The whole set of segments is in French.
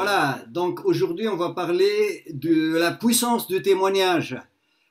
Voilà, donc aujourd'hui on va parler de la puissance du témoignage.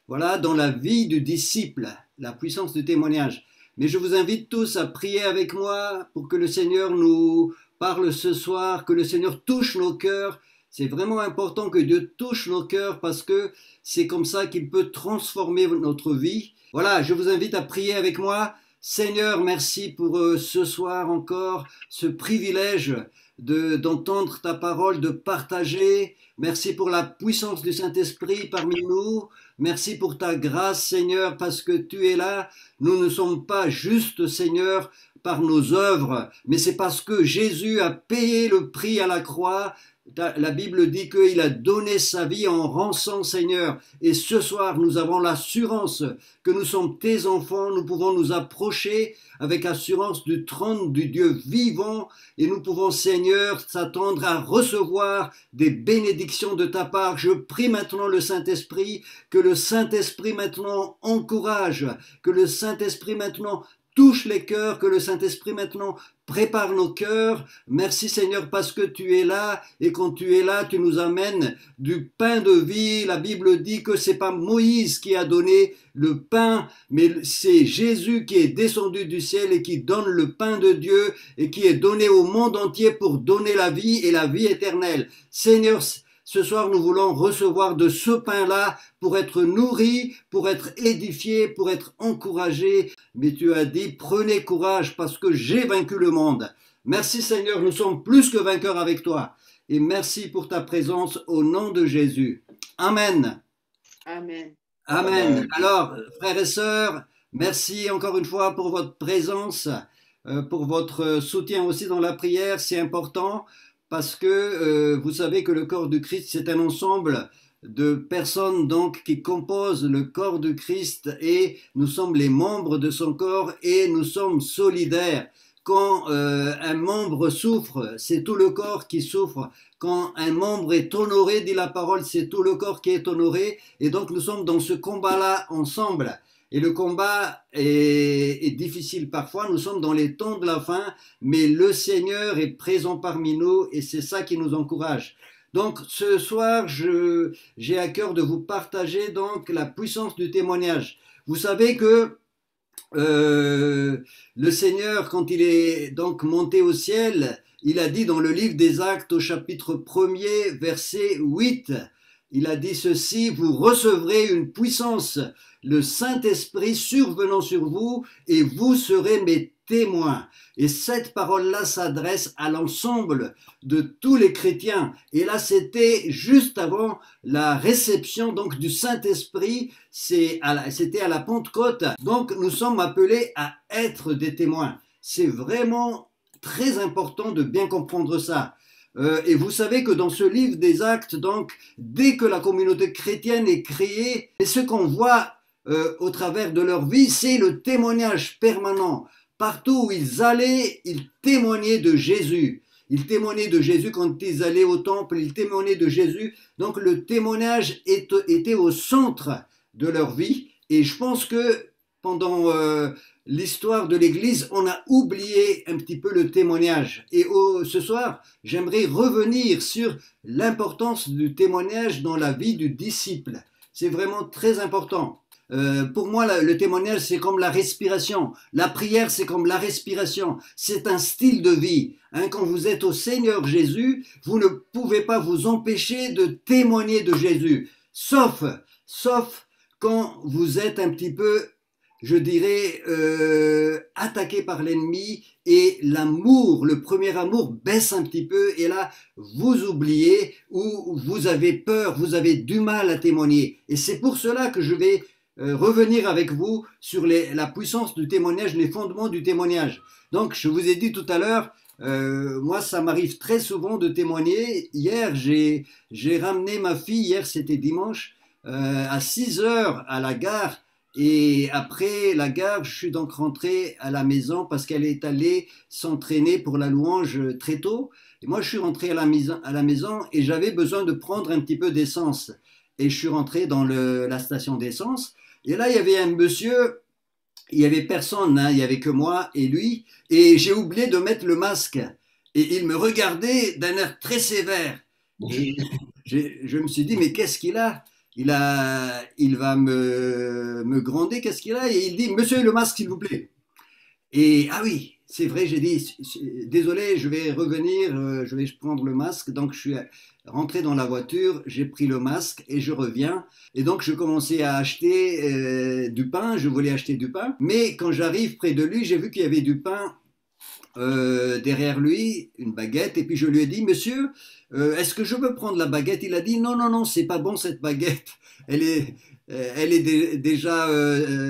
Voilà, dans la vie du disciple, la puissance du témoignage. Mais je vous invite tous à prier avec moi pour que le Seigneur nous parle ce soir, que le Seigneur touche nos cœurs. C'est vraiment important que Dieu touche nos cœurs parce que c'est comme ça qu'il peut transformer notre vie. Voilà, je vous invite à prier avec moi. Seigneur, merci pour ce soir encore, ce privilège d'entendre ta parole, de partager. Merci pour la puissance du Saint-Esprit parmi nous. Merci pour ta grâce, Seigneur, parce que tu es là. Nous ne sommes pas justes, Seigneur, par nos œuvres, mais c'est parce que Jésus a payé le prix à la croix. La Bible dit qu'il a donné sa vie en rançon, Seigneur. Et ce soir, nous avons l'assurance que nous sommes tes enfants. Nous pouvons nous approcher avec assurance du trône du Dieu vivant. Et nous pouvons, Seigneur, s'attendre à recevoir des bénédictions de ta part. Je prie maintenant le Saint-Esprit, que le Saint-Esprit maintenant encourage, que le Saint-Esprit maintenant touche les cœurs, que le Saint-Esprit maintenant prépare nos cœurs. Merci Seigneur parce que tu es là et quand tu es là, tu nous amènes du pain de vie. La Bible dit que c'est pas Moïse qui a donné le pain, mais c'est Jésus qui est descendu du ciel et qui donne le pain de Dieu et qui est donné au monde entier pour donner la vie et la vie éternelle. Seigneur, ce soir, nous voulons recevoir de ce pain-là pour être nourris, pour être édifiés, pour être encouragés. Mais tu as dit, prenez courage parce que j'ai vaincu le monde. Merci Seigneur, nous sommes plus que vainqueurs avec toi. Et merci pour ta présence au nom de Jésus. Amen. Amen. Amen. Alors, frères et sœurs, merci encore une fois pour votre présence, pour votre soutien aussi dans la prière. C'est important. Parce que vous savez que le corps du Christ, c'est un ensemble de personnes donc qui composent le corps du Christ et nous sommes les membres de son corps et nous sommes solidaires. Quand un membre souffre, c'est tout le corps qui souffre. Quand un membre est honoré, dit la parole, c'est tout le corps qui est honoré. Et donc nous sommes dans ce combat-là ensemble. Et le combat est difficile parfois, nous sommes dans les temps de la fin, mais le Seigneur est présent parmi nous et c'est ça qui nous encourage. Donc ce soir, j'ai à cœur de vous partager donc la puissance du témoignage. Vous savez que le Seigneur, quand il est donc monté au ciel, il a dit dans le livre des Actes au chapitre 1er, verset 8, il a dit ceci, vous recevrez une puissance, le Saint-Esprit survenant sur vous et vous serez mes témoins. Et cette parole-là s'adresse à l'ensemble de tous les chrétiens. Et là, c'était juste avant la réception donc du Saint-Esprit, c'était à la Pentecôte. Donc, nous sommes appelés à être des témoins. C'est vraiment très important de bien comprendre ça. Et vous savez que dans ce livre des Actes, donc, dès que la communauté chrétienne est créée, et ce qu'on voit au travers de leur vie, c'est le témoignage permanent. Partout où ils allaient, ils témoignaient de Jésus. Ils témoignaient de Jésus quand ils allaient au temple, ils témoignaient de Jésus. Donc le témoignage était au centre de leur vie. Et je pense que pendant l'histoire de l'Église, on a oublié un petit peu le témoignage. Et ce soir, j'aimerais revenir sur l'importance du témoignage dans la vie du disciple. C'est vraiment très important. Pour moi, le témoignage, c'est comme la respiration. La prière, c'est comme la respiration. C'est un style de vie. Quand vous êtes au Seigneur Jésus, vous ne pouvez pas vous empêcher de témoigner de Jésus. Sauf quand vous êtes un petit peu, je dirais, attaqué par l'ennemi et l'amour, le premier amour baisse un petit peu et là, vous oubliez ou vous avez peur, vous avez du mal à témoigner. Et c'est pour cela que je vais revenir avec vous sur la puissance du témoignage, les fondements du témoignage. Donc, je vous ai dit tout à l'heure, moi, ça m'arrive très souvent de témoigner. Hier, j'ai ramené ma fille, hier c'était dimanche, à 6 heures à la gare. Et après la gare, je suis donc rentré à la maison parce qu'elle est allée s'entraîner pour la louange très tôt. Et moi, je suis rentré à la maison et j'avais besoin de prendre un petit peu d'essence. Et je suis rentré dans la station d'essence. Et là, il y avait un monsieur, il n'y avait personne, hein, il n'y avait que moi et lui. Et j'ai oublié de mettre le masque. Et il me regardait d'un air très sévère. Et je me suis dit, mais qu'est-ce qu'il a? Il va me gronder, qu'est-ce qu'il a? Et il dit, monsieur, le masque, s'il vous plaît. Et ah oui, c'est vrai, j'ai dit, désolé, je vais revenir, je vais prendre le masque. Donc je suis rentré dans la voiture, j'ai pris le masque et je reviens. Et donc je commençais à acheter du pain, je voulais acheter du pain. Mais quand j'arrive près de lui, j'ai vu qu'il y avait du pain derrière lui, une baguette. Et puis je lui ai dit, monsieur, est-ce que je peux prendre la baguette? Il a dit, non, non, non, c'est pas bon cette baguette. Elle est, déjà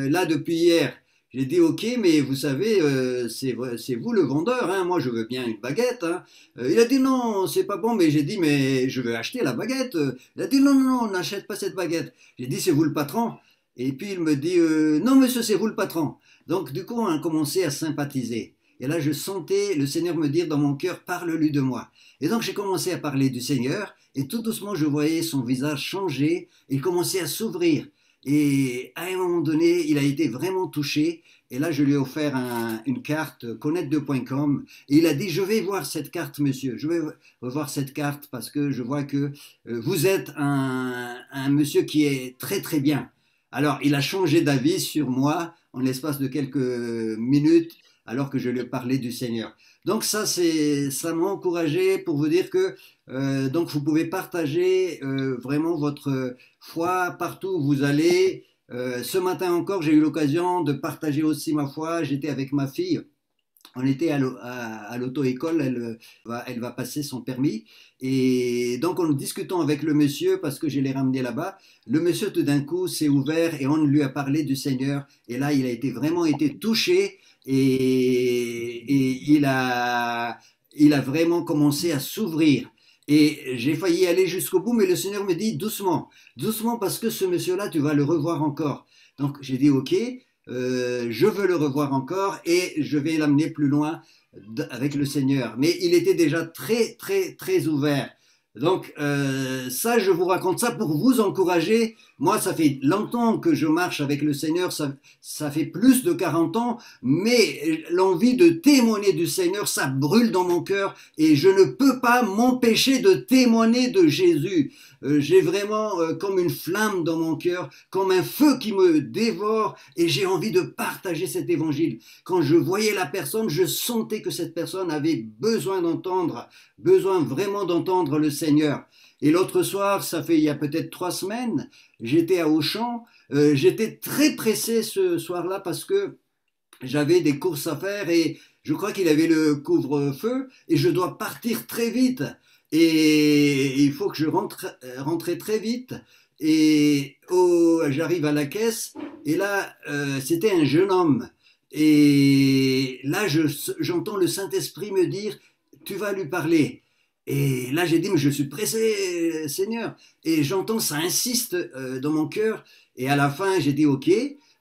là depuis hier. J'ai dit ok, mais vous savez, c'est vous le vendeur, hein, moi je veux bien une baguette. Hein. Il a dit non, c'est pas bon, mais j'ai dit mais je veux acheter la baguette. Il a dit non, non, non, on n'achète pas cette baguette. J'ai dit c'est vous le patron. Et puis il me dit non monsieur, c'est vous le patron. Donc du coup on a commencé à sympathiser. Et là je sentais le Seigneur me dire dans mon cœur parle-lui de moi. Et donc j'ai commencé à parler du Seigneur et tout doucement je voyais son visage changer. Il commençait à s'ouvrir. Et à un moment donné, il a été vraiment touché. Et là, je lui ai offert une carte connaître2.com. Et il a dit, je vais voir cette carte, monsieur. Je vais revoir cette carte parce que je vois que vous êtes un monsieur qui est très, très bien. Alors, il a changé d'avis sur moi en l'espace de quelques minutes alors que je lui ai parlé du Seigneur. Donc ça m'a encouragé pour vous dire que donc vous pouvez partager vraiment votre foi partout où vous allez. Ce matin encore, j'ai eu l'occasion de partager aussi ma foi. J'étais avec ma fille. On était à l'auto-école, elle va passer son permis. Et donc, en discutant avec le monsieur, parce que je l'ai ramené là-bas, le monsieur, tout d'un coup, s'est ouvert et on lui a parlé du Seigneur. Et là, il a vraiment été touché et il a vraiment commencé à s'ouvrir. Et j'ai failli aller jusqu'au bout, mais le Seigneur me dit doucement, doucement, parce que ce monsieur-là, tu vas le revoir encore. Donc, j'ai dit, OK, je veux le revoir encore et je vais l'amener plus loin avec le Seigneur. Mais il était déjà très, très, très ouvert. Donc ça, je vous raconte ça pour vous encourager. Moi, ça fait longtemps que je marche avec le Seigneur, ça fait plus de 40 ans, mais l'envie de témoigner du Seigneur, ça brûle dans mon cœur et je ne peux pas m'empêcher de témoigner de Jésus. J'ai vraiment comme une flamme dans mon cœur, comme un feu qui me dévore et j'ai envie de partager cet évangile. Quand je voyais la personne, je sentais que cette personne avait besoin d'entendre, besoin vraiment d'entendre le Seigneur. Et l'autre soir, ça fait il y a peut-être 3 semaines, j'étais à Auchan, j'étais très pressé ce soir-là parce que j'avais des courses à faire et je crois qu'il avait le couvre-feu et je dois partir très vite. Et il faut que je rentre très vite. Et j'arrive à la caisse et là, c'était un jeune homme. Et là, j'entends le Saint-Esprit me dire, tu vas lui parler. Et là, j'ai dit, mais je suis pressé, Seigneur. Et j'entends, ça insiste dans mon cœur. Et à la fin, j'ai dit, OK.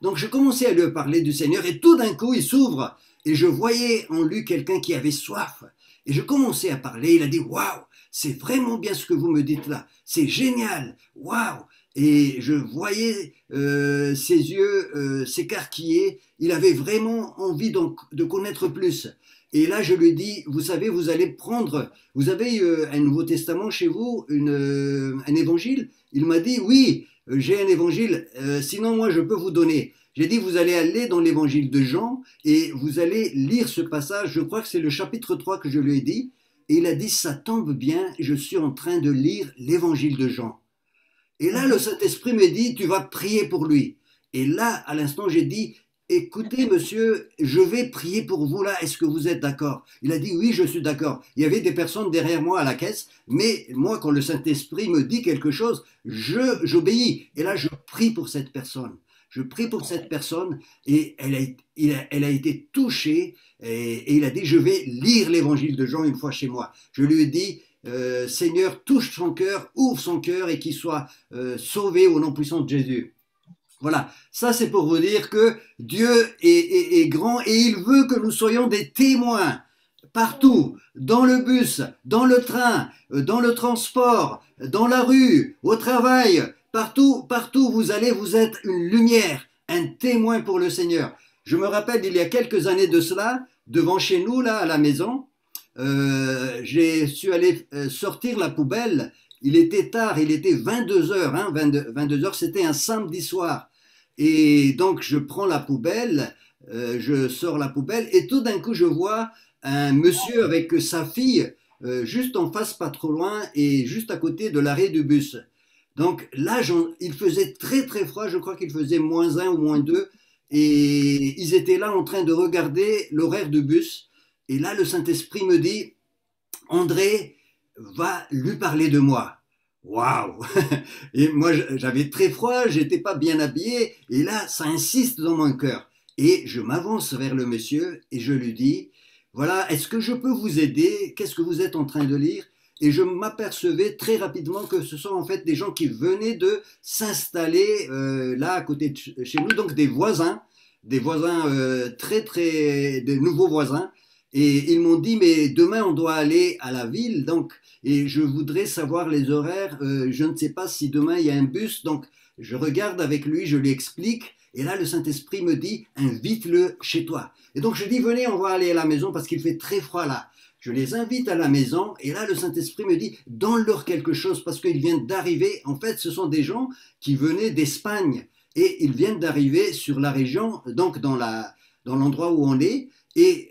Donc, je commençais à lui parler du Seigneur. Et tout d'un coup, il s'ouvre. Et je voyais en lui quelqu'un qui avait soif. Et je commençais à parler. Il a dit, waouh, c'est vraiment bien ce que vous me dites là. C'est génial. Waouh. Et je voyais ses yeux s'écarquiller. Il avait vraiment envie de connaître plus. Et là, je lui dis, vous savez, vous allez prendre, vous avez un Nouveau Testament chez vous, un évangile? Il m'a dit, oui, j'ai un évangile, sinon moi je peux vous donner. J'ai dit, vous allez aller dans l'évangile de Jean et vous allez lire ce passage, je crois que c'est le chapitre 3 que je lui ai dit, et il a dit, ça tombe bien, je suis en train de lire l'évangile de Jean. Et là, le Saint-Esprit me dit, tu vas prier pour lui. Et là, à l'instant, j'ai dit, écoutez, monsieur, je vais prier pour vous là, est-ce que vous êtes d'accord? Il a dit, oui, je suis d'accord. Il y avait des personnes derrière moi à la caisse, mais moi, quand le Saint-Esprit me dit quelque chose, j'obéis. Et là, je prie pour cette personne. Je prie pour cette personne et elle a été touchée et il a dit, je vais lire l'évangile de Jean une fois chez moi. Je lui ai dit, Seigneur, touche son cœur, ouvre son cœur et qu'il soit sauvé au nom puissant de Jésus. Voilà, ça c'est pour vous dire que Dieu est grand et il veut que nous soyons des témoins partout, dans le bus, dans le train, dans le transport, dans la rue, au travail, partout, partout où vous allez, vous êtes une lumière, un témoin pour le Seigneur. Je me rappelle, il y a quelques années de cela, devant chez nous, là, à la maison, j'ai su aller sortir la poubelle. Il était tard, il était 22 heures, hein, 22 heures, c'était un samedi soir. Et donc je prends la poubelle, je sors la poubelle et tout d'un coup je vois un monsieur avec sa fille juste en face, pas trop loin et juste à côté de l'arrêt du bus. Donc là, il faisait très très froid, je crois qu'il faisait -1 ou -2 et ils étaient là en train de regarder l'horaire du bus. Et là, le Saint-Esprit me dit, André va lui parler de moi. Waouh! Et moi, j'avais très froid, j'étais pas bien habillé, et là, ça insiste dans mon cœur. Et je m'avance vers le monsieur et je lui dis, voilà, est-ce que je peux vous aider? Qu'est-ce que vous êtes en train de lire? Et je m'apercevais très rapidement que ce sont en fait des gens qui venaient de s'installer là à côté de chez nous, donc des voisins très très, des nouveaux voisins. Et ils m'ont dit, mais demain on doit aller à la ville, donc et je voudrais savoir les horaires. Je ne sais pas si demain il y a un bus, donc je regarde avec lui, je lui explique. Et là, le Saint-Esprit me dit, invite-le chez toi. Et donc je dis, venez, on va aller à la maison parce qu'il fait très froid là. Je les invite à la maison et là, le Saint-Esprit me dit, donne-leur quelque chose parce qu'ils viennent d'arriver. En fait, ce sont des gens qui venaient d'Espagne et ils viennent d'arriver sur la région, donc dans l'endroit où on est. Et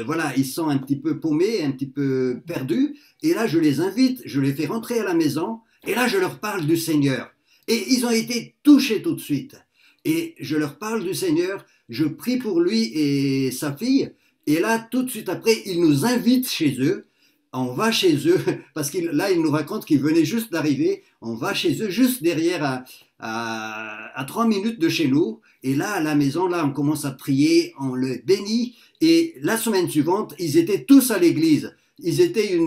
voilà, ils sont un petit peu paumés, un petit peu perdus. Et là, je les invite, je les fais rentrer à la maison. Et là, je leur parle du Seigneur. Et ils ont été touchés tout de suite. Et je leur parle du Seigneur, je prie pour lui et sa fille. Et là, tout de suite après, ils nous invitent chez eux. On va chez eux, parce que là, ils nous racontent qu'ils venaient juste d'arriver. On va chez eux, juste derrière, à 3 minutes de chez nous. Et là, à la maison, là, on commence à prier, on le bénit. Et la semaine suivante, ils étaient tous à l'église. Ils étaient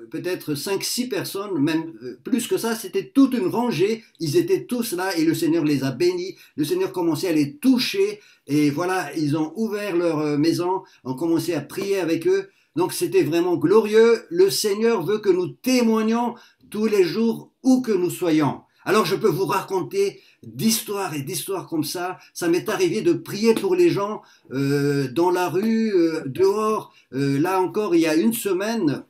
peut-être 5, 6 personnes, même plus que ça, c'était toute une rangée. Ils étaient tous là et le Seigneur les a bénis. Le Seigneur commençait à les toucher. Et voilà, ils ont ouvert leur maison, ont commencé à prier avec eux. Donc c'était vraiment glorieux. Le Seigneur veut que nous témoignions tous les jours où que nous soyons. Alors je peux vous raconter d'histoires et d'histoires comme ça. Ça m'est arrivé de prier pour les gens dans la rue, dehors. Là encore, il y a une semaine,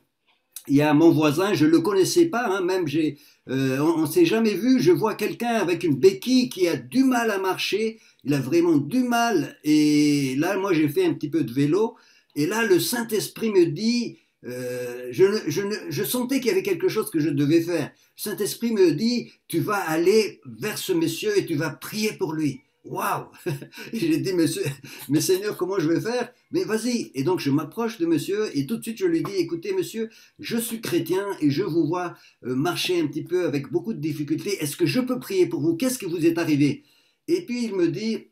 il y a mon voisin, je ne le connaissais pas, hein, même on ne s'est jamais vu. Je vois quelqu'un avec une béquille qui a du mal à marcher. Il a vraiment du mal. Et là, moi, j'ai fait un petit peu de vélo. Et là, le Saint-Esprit me dit, je sentais qu'il y avait quelque chose que je devais faire. Le Saint-Esprit me dit, tu vas aller vers ce monsieur et tu vas prier pour lui. Waouh! J'ai dit, monsieur, mais Seigneur, comment je vais faire? Mais vas-y. Et donc, je m'approche de monsieur et tout de suite, je lui dis, écoutez, monsieur, je suis chrétien et je vous vois marcher un petit peu avec beaucoup de difficultés. Est-ce que je peux prier pour vous? Qu'est-ce qui vous est arrivé? Et puis, il me dit,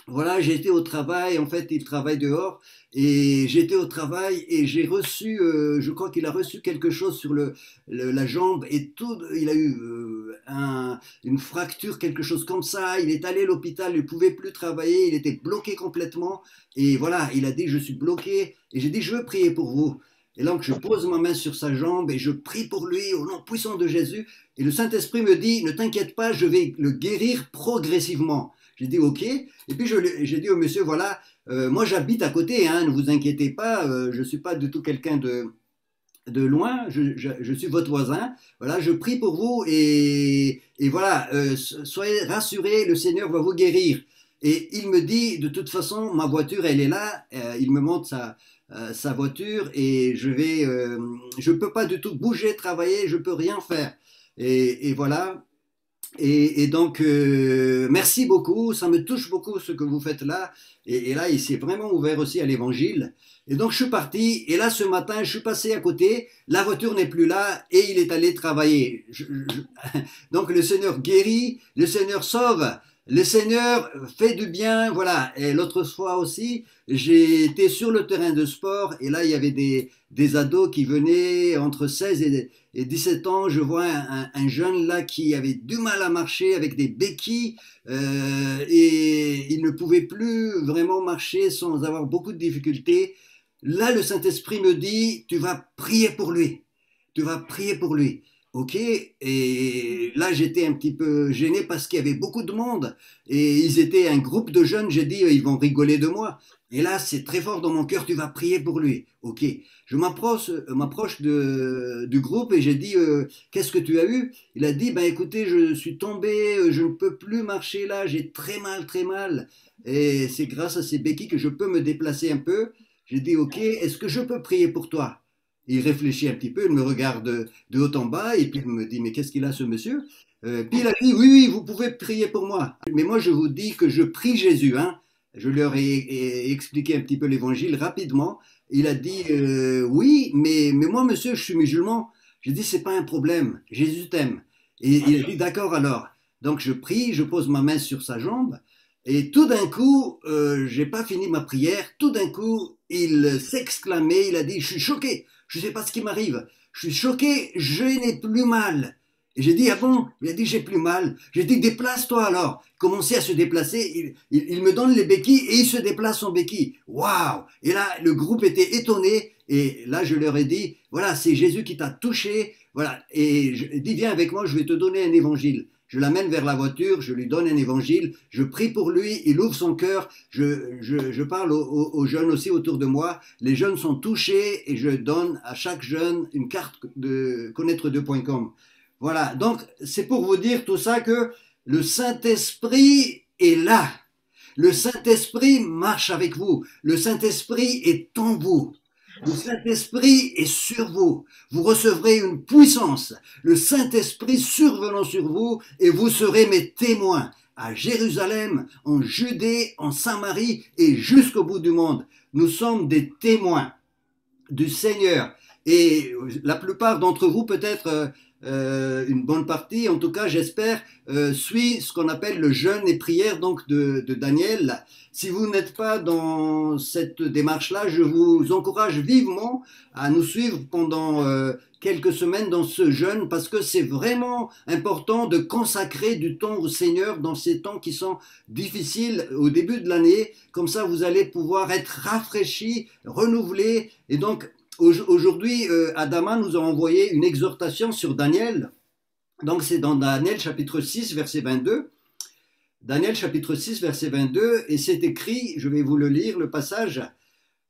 voilà, j'étais au travail, en fait, il travaille dehors, et j'étais au travail et j'ai reçu, je crois qu'il a reçu quelque chose sur la jambe et tout, il a eu une fracture, quelque chose comme ça, il est allé à l'hôpital, il ne pouvait plus travailler, il était bloqué complètement, et voilà, il a dit, je suis bloqué, et j'ai dit, je veux prier pour vous. Et donc, je pose ma main sur sa jambe et je prie pour lui au nom puissant de Jésus. Et le Saint-Esprit me dit, ne t'inquiète pas, je vais le guérir progressivement. J'ai dit OK. Et puis j'ai dit au monsieur, voilà, moi j'habite à côté, hein, ne vous inquiétez pas, je ne suis pas du tout quelqu'un de loin, je suis votre voisin. Voilà, je prie pour vous et voilà, soyez rassurés, le Seigneur va vous guérir. Et il me dit, de toute façon, ma voiture, elle est là. Il me montre sa voiture et je peux pas du tout bouger, travailler, je peux rien faire. Et voilà. Et donc, merci beaucoup, ça me touche beaucoup ce que vous faites là. Et là, il s'est vraiment ouvert aussi à l'évangile. Et donc, je suis parti. Et là, ce matin, je suis passé à côté. La voiture n'est plus là et il est allé travailler. Donc, le Seigneur guérit, le Seigneur sauve, le Seigneur fait du bien. Voilà. Et l'autre fois aussi, j'ai été sur le terrain de sport et là, il y avait des ados qui venaient entre 16 et 17 ans. Je vois un jeune là qui avait du mal à marcher avec des béquilles et il ne pouvait plus vraiment marcher sans avoir beaucoup de difficultés. Là, le Saint-Esprit me dit, tu vas prier pour lui. Tu vas prier pour lui. Ok, et là j'étais un petit peu gêné parce qu'il y avait beaucoup de monde et ils étaient un groupe de jeunes. J'ai dit ils vont rigoler de moi. Et là c'est très fort dans mon cœur, tu vas prier pour lui. Ok, je m'approche du groupe et j'ai dit qu'est-ce que tu as eu? Il a dit ben écoutez je suis tombé, je ne peux plus marcher là, j'ai très mal et c'est grâce à ces béquilles que je peux me déplacer un peu. J'ai dit ok, est-ce que je peux prier pour toi? Il réfléchit un petit peu, il me regarde de haut en bas, et puis il me dit, mais qu'est-ce qu'il a ce monsieur? Puis il a dit, oui, vous pouvez prier pour moi. Mais moi, je vous dis que je prie Jésus. Hein. Je leur ai expliqué un petit peu l'évangile rapidement. Il a dit, oui, mais moi, monsieur, je suis musulman. J'ai dit, c'est pas un problème, Jésus t'aime. Et il a dit, d'accord alors. Donc je prie, je pose ma main sur sa jambe, et tout d'un coup, j'ai pas fini ma prière, tout d'un coup, il s'exclamait, il a dit, je suis choqué, je ne sais pas ce qui m'arrive. Je suis choqué, je n'ai plus mal. Et j'ai dit, ah bon? Il a dit, j'ai plus mal. J'ai dit, déplace-toi alors. Il commençait à se déplacer. Il me donne les béquilles et il se déplace en béquille. Waouh! Et là, le groupe était étonné. Et là, je leur ai dit, voilà, c'est Jésus qui t'a touché. Voilà. Et je dis, viens avec moi, je vais te donner un évangile. Je l'amène vers la voiture, je lui donne un évangile, je prie pour lui, il ouvre son cœur, je parle aux jeunes aussi autour de moi, les jeunes sont touchés et je donne à chaque jeune une carte de connaître2.com. Voilà, donc c'est pour vous dire tout ça que le Saint-Esprit est là. Le Saint-Esprit marche avec vous. Le Saint-Esprit est en vous. Le Saint-Esprit est sur vous. Vous recevrez une puissance. Le Saint-Esprit survenant sur vous et vous serez mes témoins à Jérusalem, en Judée, en Samarie et jusqu'au bout du monde. Nous sommes des témoins du Seigneur. Et la plupart d'entre vous, peut-être une bonne partie, en tout cas j'espère, suit ce qu'on appelle le jeûne et prière donc de Daniel. Si vous n'êtes pas dans cette démarche-là, je vous encourage vivement à nous suivre pendant quelques semaines dans ce jeûne parce que c'est vraiment important de consacrer du temps au Seigneur dans ces temps qui sont difficiles au début de l'année. Comme ça, vous allez pouvoir être rafraîchis, renouvelés et donc aujourd'hui, Adama nous a envoyé une exhortation sur Daniel. Donc c'est dans Daniel chapitre 6, verset 22. Daniel chapitre 6, verset 22, et c'est écrit, je vais vous le lire, le passage.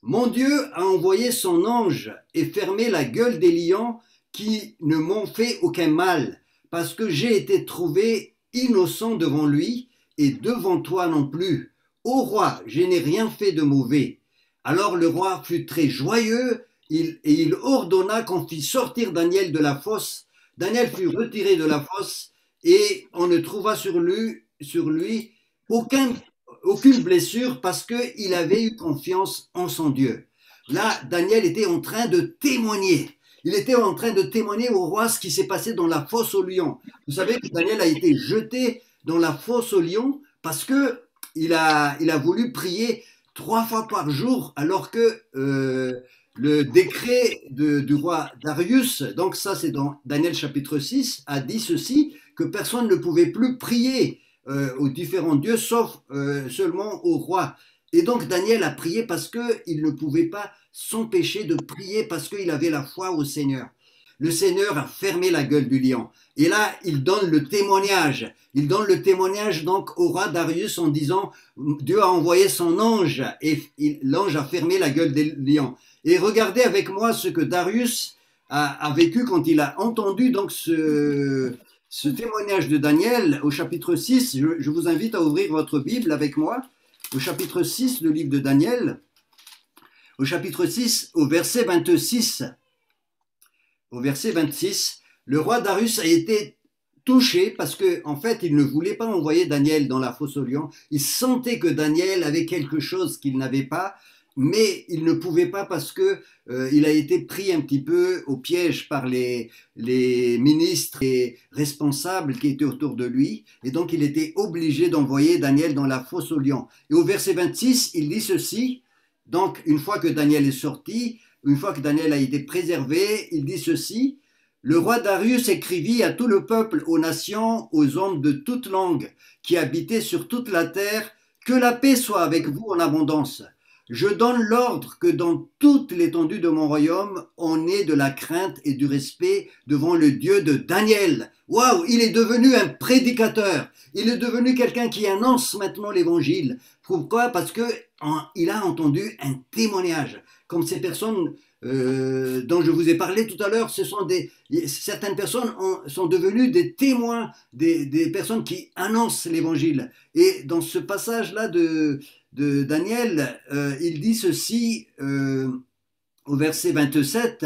Mon Dieu a envoyé son ange et fermé la gueule des lions qui ne m'ont fait aucun mal, parce que j'ai été trouvé innocent devant lui et devant toi non plus. Ô roi, je n'ai rien fait de mauvais. Alors le roi fut très joyeux et il ordonna qu'on fît sortir Daniel de la fosse. Daniel fut retiré de la fosse et on ne trouva sur lui aucune blessure parce qu'il avait eu confiance en son Dieu. Là, Daniel était en train de témoigner. Il était en train de témoigner au roi ce qui s'est passé dans la fosse aux lions. Vous savez que Daniel a été jeté dans la fosse aux lions parce que il a voulu prier 3 fois par jour alors que le décret du roi Darius, donc ça c'est dans Daniel chapitre 6, a dit ceci, que personne ne pouvait plus prier aux différents dieux sauf seulement au roi. Et donc Daniel a prié parce qu'il ne pouvait pas s'empêcher de prier parce qu'il avait la foi au Seigneur. Le Seigneur a fermé la gueule du lion. Et là, il donne le témoignage. Il donne le témoignage donc au roi Darius en disant Dieu a envoyé son ange et l'ange a fermé la gueule des lions. Et regardez avec moi ce que Darius a vécu quand il a entendu donc ce témoignage de Daniel au chapitre 6. Je vous invite à ouvrir votre Bible avec moi au chapitre 6, le livre de Daniel, au chapitre 6, au verset 26. Au verset 26, le roi Darius a été touché parce qu'en fait, il ne voulait pas envoyer Daniel dans la fosse aux lions. Il sentait que Daniel avait quelque chose qu'il n'avait pas, mais il ne pouvait pas parce que il a été pris un petit peu au piège par les ministres et responsables qui étaient autour de lui, et donc il était obligé d'envoyer Daniel dans la fosse aux lions. Et au verset 26, il dit ceci, donc une fois que Daniel est sorti, une fois que Daniel a été préservé, il dit ceci, le roi Darius écrivit à tout le peuple, aux nations, aux hommes de toute langue qui habitaient sur toute la terre, que la paix soit avec vous en abondance. Je donne l'ordre que dans toute l'étendue de mon royaume, on ait de la crainte et du respect devant le Dieu de Daniel. Waouh, il est devenu un prédicateur. Il est devenu quelqu'un qui annonce maintenant l'évangile. Pourquoi? Parce que il a entendu un témoignage. Comme ces personnes dont je vous ai parlé tout à l'heure, certaines personnes sont devenues des témoins, des personnes qui annoncent l'évangile. Et dans ce passage-là de Daniel, il dit ceci au verset 27,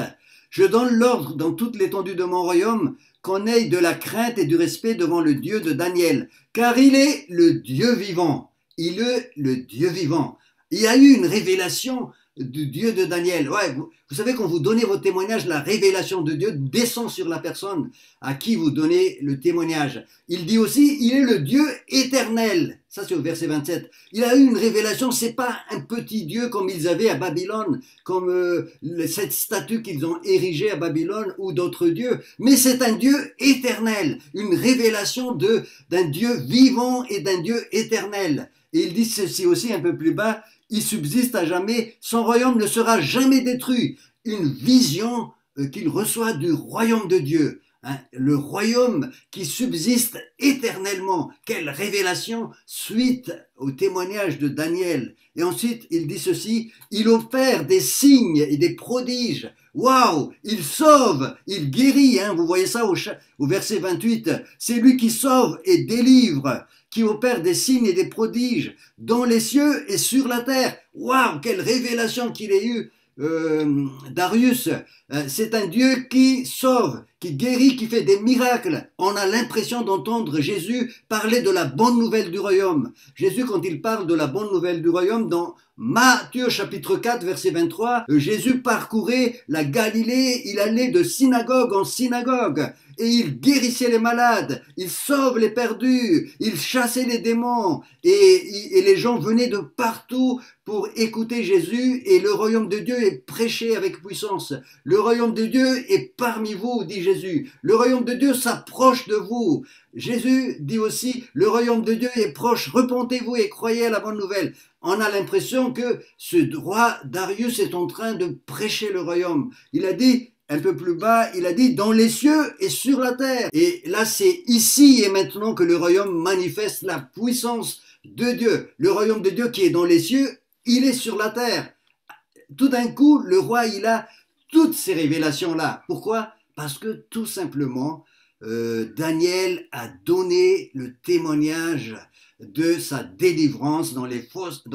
je donne l'ordre dans toute l'étendue de mon royaume qu'on ait de la crainte et du respect devant le Dieu de Daniel, car il est le Dieu vivant. Il est le Dieu vivant. Il y a eu une révélation du Dieu de Daniel. Ouais, vous savez, quand vous donnez votre témoignage, la révélation de Dieu descend sur la personne à qui vous donnez le témoignage. Il dit aussi, il est le Dieu éternel. Ça, c'est au verset 27. Il a eu une révélation, c'est pas un petit Dieu comme ils avaient à Babylone, comme cette statue qu'ils ont érigée à Babylone ou d'autres dieux, mais c'est un Dieu éternel, une révélation d'un Dieu vivant et d'un Dieu éternel. Et il dit ceci aussi un peu plus bas, il subsiste à jamais, son royaume ne sera jamais détruit. Une vision qu'il reçoit du royaume de Dieu. Hein, le royaume qui subsiste éternellement. Quelle révélation suite au témoignage de Daniel. Et ensuite, il dit ceci, il opère des signes et des prodiges. Waouh, il sauve, il guérit. Hein, vous voyez ça au verset 28. C'est lui qui sauve et délivre, qui opère des signes et des prodiges dans les cieux et sur la terre. Waouh, quelle révélation qu'il ait eue, Darius. C'est un Dieu qui sauve, qui guérit, qui fait des miracles. On a l'impression d'entendre Jésus parler de la bonne nouvelle du royaume. Jésus, quand il parle de la bonne nouvelle du royaume, dans Matthieu chapitre 4, verset 23, Jésus parcourait la Galilée, il allait de synagogue en synagogue, et il guérissait les malades, il sauve les perdus, il chassait les démons, et les gens venaient de partout pour écouter Jésus, et le royaume de Dieu est prêché avec puissance. Le royaume de Dieu est parmi vous, dit Jésus. Le royaume de Dieu s'approche de vous. Jésus dit aussi, le royaume de Dieu est proche, repentez-vous et croyez à la bonne nouvelle. On a l'impression que ce roi Darius est en train de prêcher le royaume. Il a dit, un peu plus bas, il a dit dans les cieux et sur la terre. Et là, c'est ici et maintenant que le royaume manifeste la puissance de Dieu. Le royaume de Dieu qui est dans les cieux, il est sur la terre. Tout d'un coup, le roi, il a toutes ces révélations-là. Pourquoi? Parce que tout simplement, Daniel a donné le témoignage de sa délivrance dans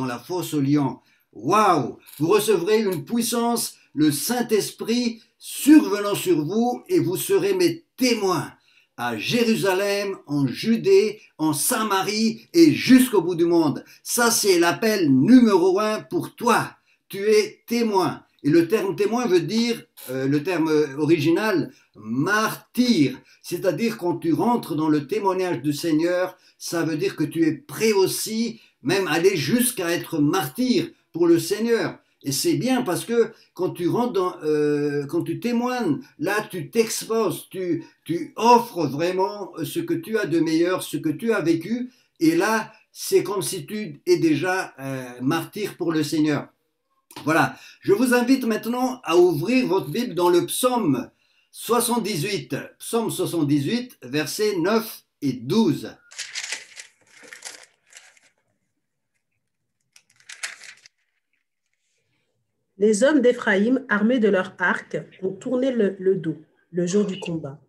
la fosse aux lions. Waouh! Vous recevrez une puissance, le Saint-Esprit survenant sur vous et vous serez mes témoins à Jérusalem, en Judée, en Samarie et jusqu'au bout du monde. Ça, c'est l'appel numéro 1 pour toi. Tu es témoin. Et le terme témoin veut dire, le terme original, martyr. C'est-à-dire quand tu rentres dans le témoignage du Seigneur, ça veut dire que tu es prêt aussi, même aller jusqu'à être martyr pour le Seigneur. Et c'est bien parce que quand tu rentres quand tu témoignes, là tu t'exposes, tu offres vraiment ce que tu as de meilleur, ce que tu as vécu. Et là, c'est comme si tu es déjà martyr pour le Seigneur. Voilà, je vous invite maintenant à ouvrir votre Bible dans le psaume 78, psaume 78, versets 9 et 12. Les hommes d'Éphraïm, armés de leurs arcs, ont tourné le dos le jour du combat.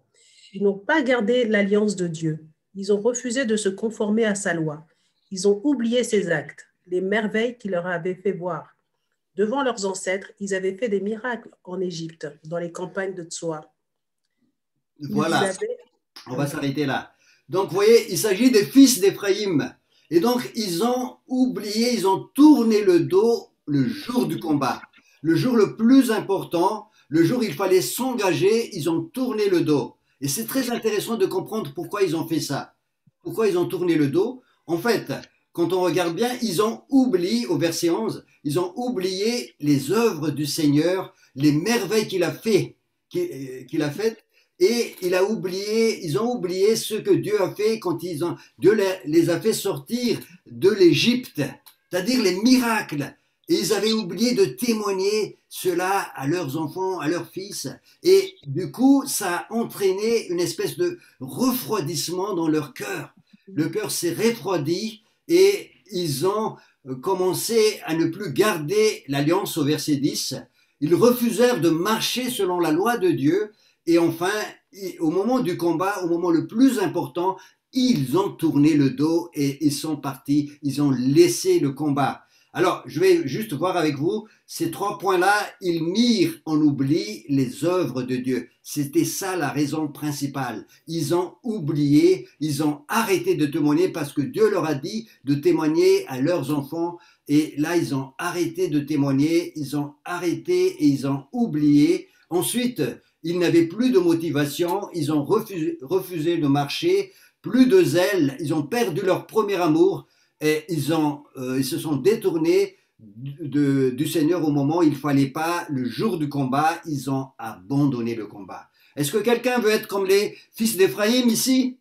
Ils n'ont pas gardé l'alliance de Dieu. Ils ont refusé de se conformer à sa loi. Ils ont oublié ses actes, les merveilles qu'il leur avait fait voir. Devant leurs ancêtres, ils avaient fait des miracles en Égypte, dans les campagnes de Tsoa. Voilà, on va s'arrêter là. Donc, vous voyez, il s'agit des fils d'Éphraïm. Et donc, ils ont oublié, ils ont tourné le dos le jour du combat. Le jour le plus important, le jour où il fallait s'engager, ils ont tourné le dos. Et c'est très intéressant de comprendre pourquoi ils ont fait ça. Pourquoi ils ont tourné le dos? En fait, quand on regarde bien, ils ont oublié, au verset 11, ils ont oublié les œuvres du Seigneur, les merveilles qu'il a faites. Et ils ont oublié ce que Dieu a fait quand Dieu les a fait sortir de l'Égypte, c'est-à-dire les miracles. Et ils avaient oublié de témoigner cela à leurs enfants, à leurs fils. Et du coup, ça a entraîné une espèce de refroidissement dans leur cœur. Le cœur s'est refroidi et ils ont commencé à ne plus garder l'alliance au verset 10. Ils refusèrent de marcher selon la loi de Dieu. Et enfin, au moment du combat, au moment le plus important, ils ont tourné le dos et ils sont partis. Ils ont laissé le combat. Alors, je vais juste voir avec vous, ces 3 points-là, ils mirent en oubli les œuvres de Dieu. C'était ça la raison principale. Ils ont oublié, ils ont arrêté de témoigner parce que Dieu leur a dit de témoigner à leurs enfants. Et là, ils ont arrêté de témoigner, ils ont arrêté et ils ont oublié. Ensuite, ils n'avaient plus de motivation, ils ont refusé de marcher, plus de zèle, ils ont perdu leur premier amour. Et ils se sont détournés du Seigneur au moment où il ne fallait pas, le jour du combat, ils ont abandonné le combat. Est-ce que quelqu'un veut être comme les fils d'Éphraïm ici?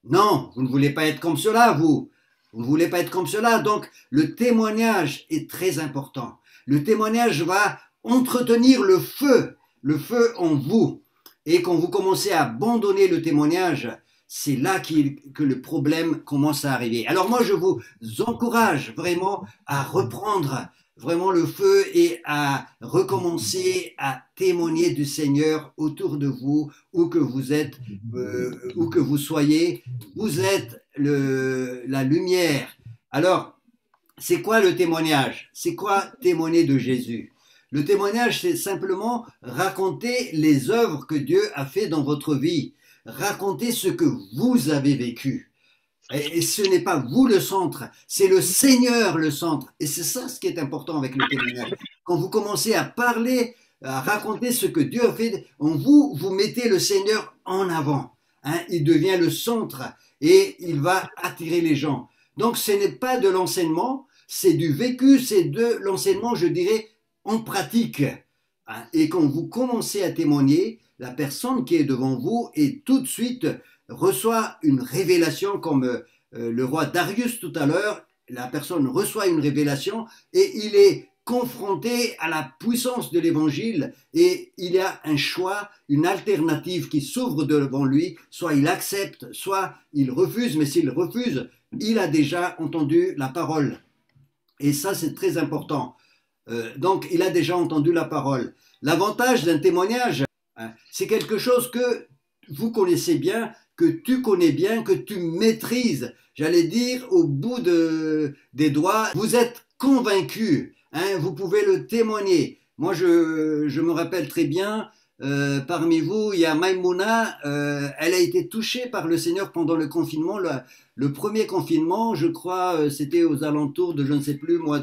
Non, vous ne voulez pas être comme cela, vous. Vous ne voulez pas être comme cela. Donc, le témoignage est très important. Le témoignage va entretenir le feu en vous. Et quand vous commencez à abandonner le témoignage, c'est là que le problème commence à arriver. Alors moi, je vous encourage vraiment à reprendre vraiment le feu et à recommencer à témoigner du Seigneur autour de vous, où que vous êtes, où que vous soyez. Vous êtes la lumière. Alors, c'est quoi le témoignage? C'est quoi témoigner de Jésus? Le témoignage, c'est simplement raconter les œuvres que Dieu a fait dans votre vie. Racontez ce que vous avez vécu. Et ce n'est pas vous le centre, c'est le Seigneur le centre. Et c'est ça ce qui est important avec le témoignage. Quand vous commencez à parler, à raconter ce que Dieu a fait en vous, vous mettez le Seigneur en avant. Hein, il devient le centre et il va attirer les gens. Donc ce n'est pas de l'enseignement, c'est du vécu, c'est de l'enseignement, je dirais, en pratique. Hein, et quand vous commencez à témoigner, la personne qui est devant vous et tout de suite reçoit une révélation comme le roi Darius tout à l'heure, la personne reçoit une révélation et il est confronté à la puissance de l'évangile et il y a un choix, une alternative qui s'ouvre devant lui, soit il accepte, soit il refuse, mais s'il refuse, il a déjà entendu la parole. Et ça, c'est très important. Donc, il a déjà entendu la parole. L'avantage d'un témoignage, c'est quelque chose que vous connaissez bien, que tu connais bien, que tu maîtrises. J'allais dire, au bout des doigts, vous êtes convaincu, hein, vous pouvez le témoigner. Moi, je me rappelle très bien, parmi vous, il y a Maïmouna, elle a été touchée par le Seigneur pendant le confinement, le premier confinement, je crois, c'était aux alentours de, je ne sais plus, mois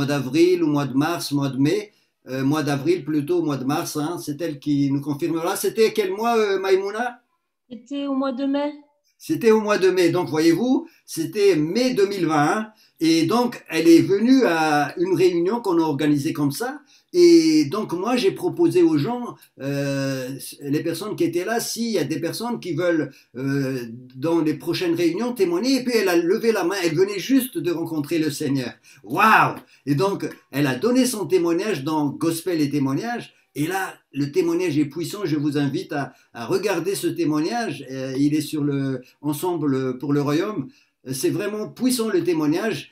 d'avril ou mois de mars, mois de mai. Mois d'avril plutôt, mois de mars, hein, c'est elle qui nous confirmera. C'était quel mois, Maïmouna? C'était au mois de mai. C'était au mois de mai, donc voyez-vous, c'était mai 2020, et donc elle est venue à une réunion qu'on a organisée comme ça, et donc moi j'ai proposé aux gens, les personnes qui étaient là, s'il y a des personnes qui veulent dans les prochaines réunions témoigner, et puis elle a levé la main, elle venait juste de rencontrer le Seigneur. Waouh! Et donc elle a donné son témoignage dans Gospel et témoignages. Et là, le témoignage est puissant. Je vous invite à regarder ce témoignage. Il est sur le Ensemble pour le Royaume. C'est vraiment puissant le témoignage.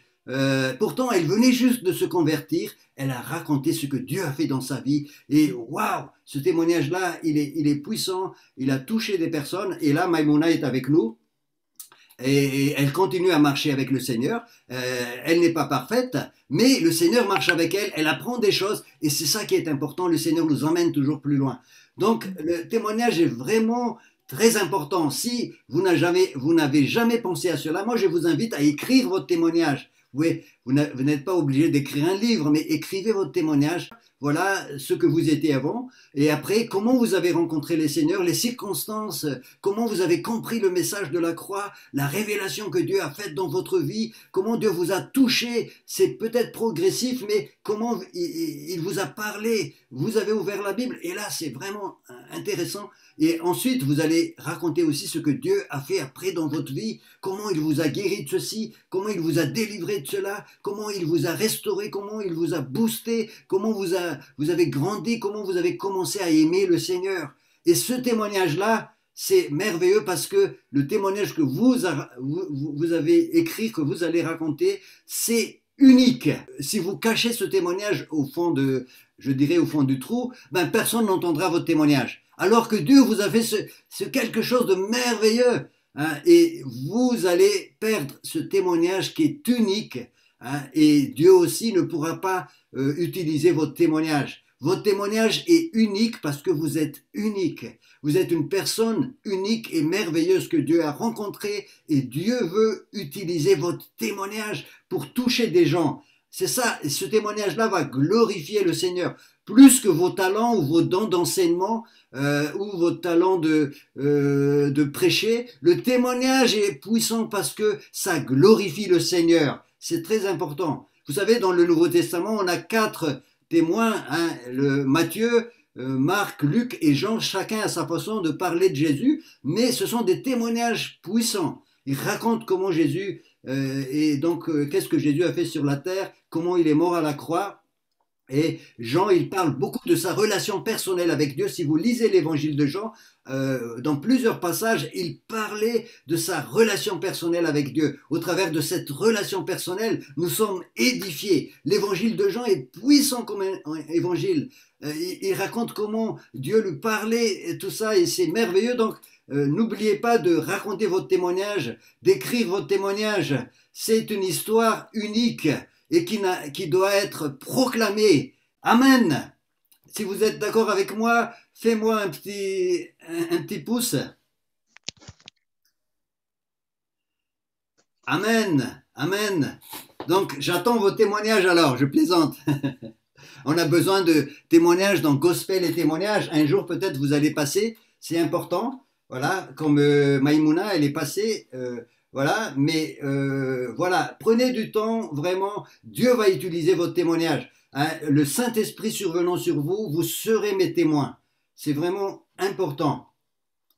Pourtant, elle venait juste de se convertir. Elle a raconté ce que Dieu a fait dans sa vie. Et waouh, ce témoignage-là, il est puissant. Il a touché des personnes. Et là, Maïmouna est avec nous. Et elle continue à marcher avec le Seigneur. Elle n'est pas parfaite, mais le Seigneur marche avec elle. Elle apprend des choses et c'est ça qui est important. Le Seigneur nous emmène toujours plus loin. Donc, le témoignage est vraiment très important. Si vous n'avez jamais pensé à cela, moi je vous invite à écrire votre témoignage. Vous n'êtes pas obligé d'écrire un livre, mais écrivez votre témoignage. Voilà ce que vous étiez avant. Et après, comment vous avez rencontré les seigneurs, les circonstances, comment vous avez compris le message de la croix, la révélation que Dieu a faite dans votre vie, comment Dieu vous a touché. C'est peut-être progressif, mais comment il vous a parlé. Vous avez ouvert la Bible et là, c'est vraiment intéressant. Et ensuite, vous allez raconter aussi ce que Dieu a fait après dans votre vie, comment il vous a guéri de ceci, comment il vous a délivré de cela, comment il vous a restauré, comment il vous a boosté, comment vous avez grandi, comment vous avez commencé à aimer le Seigneur. Et ce témoignage-là, c'est merveilleux parce que le témoignage que vous avez écrit, que vous allez raconter, c'est unique. Si vous cachez ce témoignage au fond au fond du trou, ben personne n'entendra votre témoignage. Alors que Dieu vous a fait ce quelque chose de merveilleux, hein, et vous allez perdre ce témoignage qui est unique, hein, et Dieu aussi ne pourra pas utiliser votre témoignage. Votre témoignage est unique parce que vous êtes unique. Vous êtes une personne unique et merveilleuse que Dieu a rencontrée et Dieu veut utiliser votre témoignage pour toucher des gens. C'est ça, et ce témoignage-là va glorifier le Seigneur plus que vos talents ou vos dons d'enseignement ou vos talents de prêcher. Le témoignage est puissant parce que ça glorifie le Seigneur. C'est très important. Vous savez, dans le Nouveau Testament, on a 4 témoins, hein, Matthieu, Marc, Luc et Jean, chacun a sa façon de parler de Jésus, mais ce sont des témoignages puissants. Ils racontent comment Jésus, qu'est-ce que Jésus a fait sur la terre, comment il est mort à la croix. Et Jean, il parle beaucoup de sa relation personnelle avec Dieu. Si vous lisez l'évangile de Jean, dans plusieurs passages, il parlait de sa relation personnelle avec Dieu. Au travers de cette relation personnelle, nous sommes édifiés. L'évangile de Jean est puissant comme un évangile. Il raconte comment Dieu lui parlait et tout ça, et c'est merveilleux. Donc, n'oubliez pas de raconter votre témoignage, d'écrire votre témoignage. C'est une histoire unique et qui doit être proclamée. Amen. Si vous êtes d'accord avec moi, fais-moi un petit pouce. Amen. Amen. Donc, j'attends vos témoignages alors, je plaisante. On a besoin de témoignages dans Gospel et témoignages. Un jour, peut-être, vous allez passer. C'est important. Voilà, comme Maïmouna, elle est passée. Voilà, mais voilà, prenez du temps, vraiment, Dieu va utiliser votre témoignage. Hein, le Saint-Esprit survenant sur vous, vous serez mes témoins. C'est vraiment important.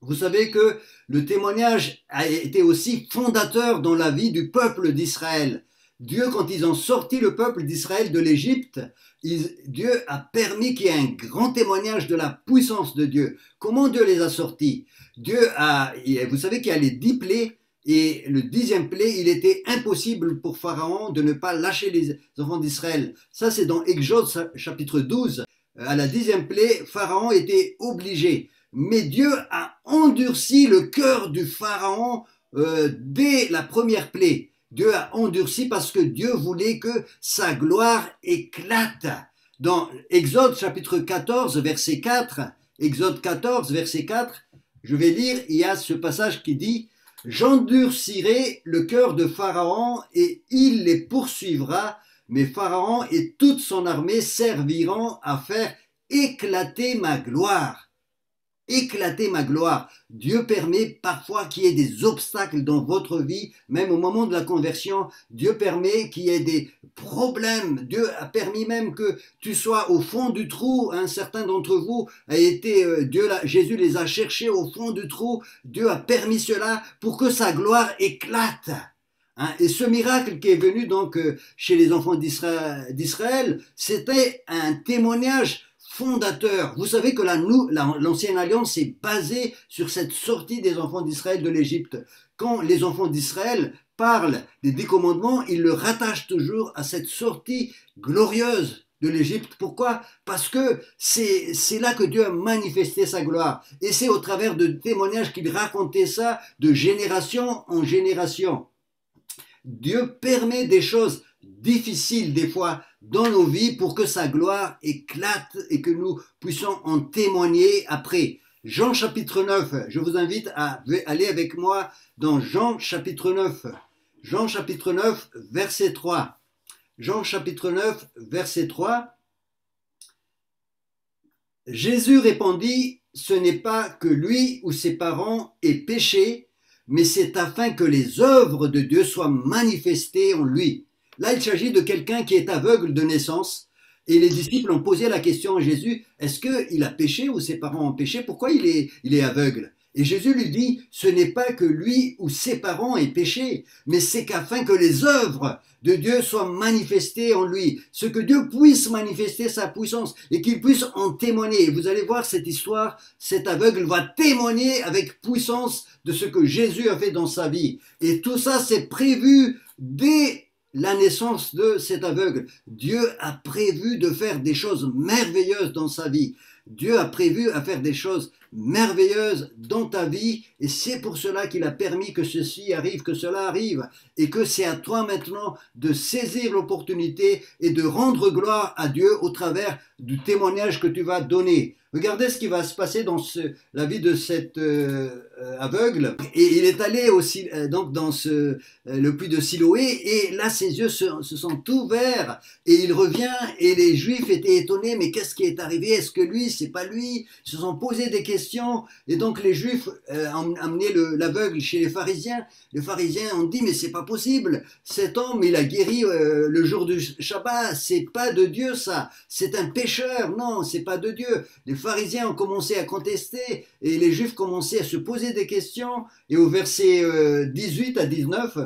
Vous savez que le témoignage a été aussi fondateur dans la vie du peuple d'Israël. Dieu, quand ils ont sorti le peuple d'Israël de l'Égypte, Dieu a permis qu'il y ait un grand témoignage de la puissance de Dieu. Comment Dieu les a sortis? Vous savez qu'il y a les 10 plaies, et le 10e plaie, il était impossible pour Pharaon de ne pas lâcher les enfants d'Israël. Ça, c'est dans Exode chapitre 12. À la 10e plaie, Pharaon était obligé. Mais Dieu a endurci le cœur du Pharaon dès la première plaie. Dieu a endurci parce que Dieu voulait que sa gloire éclate. Dans Exode chapitre 14, verset 4, Exode 14, verset 4, je vais lire, il y a ce passage qui dit « J'endurcirai le cœur de Pharaon et il les poursuivra, mais Pharaon et toute son armée serviront à faire éclater ma gloire. » Éclater ma gloire. Dieu permet parfois qu'il y ait des obstacles dans votre vie, même au moment de la conversion. Dieu permet qu'il y ait des problèmes. Dieu a permis même que tu sois au fond du trou. Certains d'entre vous Jésus les a cherchés au fond du trou. Dieu a permis cela pour que sa gloire éclate. Et ce miracle qui est venu donc chez les enfants d'Israël, c'était un témoignage fondateur. Vous savez que l'ancienne alliance est basée sur cette sortie des enfants d'Israël de l'Égypte. Quand les enfants d'Israël parlent des 10 commandements, ils le rattachent toujours à cette sortie glorieuse de l'Égypte. Pourquoi? Parce que c'est là que Dieu a manifesté sa gloire. Et c'est au travers de témoignages qu'il racontait ça de génération en génération. Dieu permet des choses difficiles des fois dans nos vies pour que sa gloire éclate et que nous puissions en témoigner après. Jean chapitre 9, je vous invite à aller avec moi dans Jean chapitre 9. Jean chapitre 9, verset 3. Jean chapitre 9, verset 3. Jésus répondit, « Ce n'est pas que lui ou ses parents aient péché, mais c'est afin que les œuvres de Dieu soient manifestées en lui. » Là, il s'agit de quelqu'un qui est aveugle de naissance. Et les disciples ont posé la question à Jésus, est-ce qu'il a péché ou ses parents ont péché? Pourquoi il est aveugle? Et Jésus lui dit, ce n'est pas que lui ou ses parents aient péché, mais c'est qu'afin que les œuvres de Dieu soient manifestées en lui, ce que Dieu puisse manifester sa puissance et qu'il puisse en témoigner. Et vous allez voir cette histoire, cet aveugle va témoigner avec puissance de ce que Jésus a fait dans sa vie. Et tout ça, c'est prévu dès la naissance de cet aveugle. Dieu a prévu de faire des choses merveilleuses dans sa vie. Dieu a prévu à faire des choses merveilleuses dans ta vie et c'est pour cela qu'il a permis que ceci arrive, que cela arrive et que c'est à toi maintenant de saisir l'opportunité et de rendre gloire à Dieu au travers du témoignage que tu vas donner. Regardez ce qui va se passer dans la vie de cet aveugle. Et il est allé aussi donc dans le puits de Siloé et là ses yeux se sont ouverts et il revient et les Juifs étaient étonnés. Mais qu'est-ce qui est arrivé? Est-ce que lui, c'est pas lui? Ils se sont posé des questions et donc les Juifs ont amené l'aveugle chez les pharisiens. Les pharisiens ont dit mais c'est pas possible. Cet homme il a guéri le jour du Shabbat. C'est pas de Dieu ça. C'est un pécheur. Non, c'est pas de Dieu. Les pharisiens ont commencé à contester et les Juifs commençaient à se poser des questions. Et au verset 18 à 19,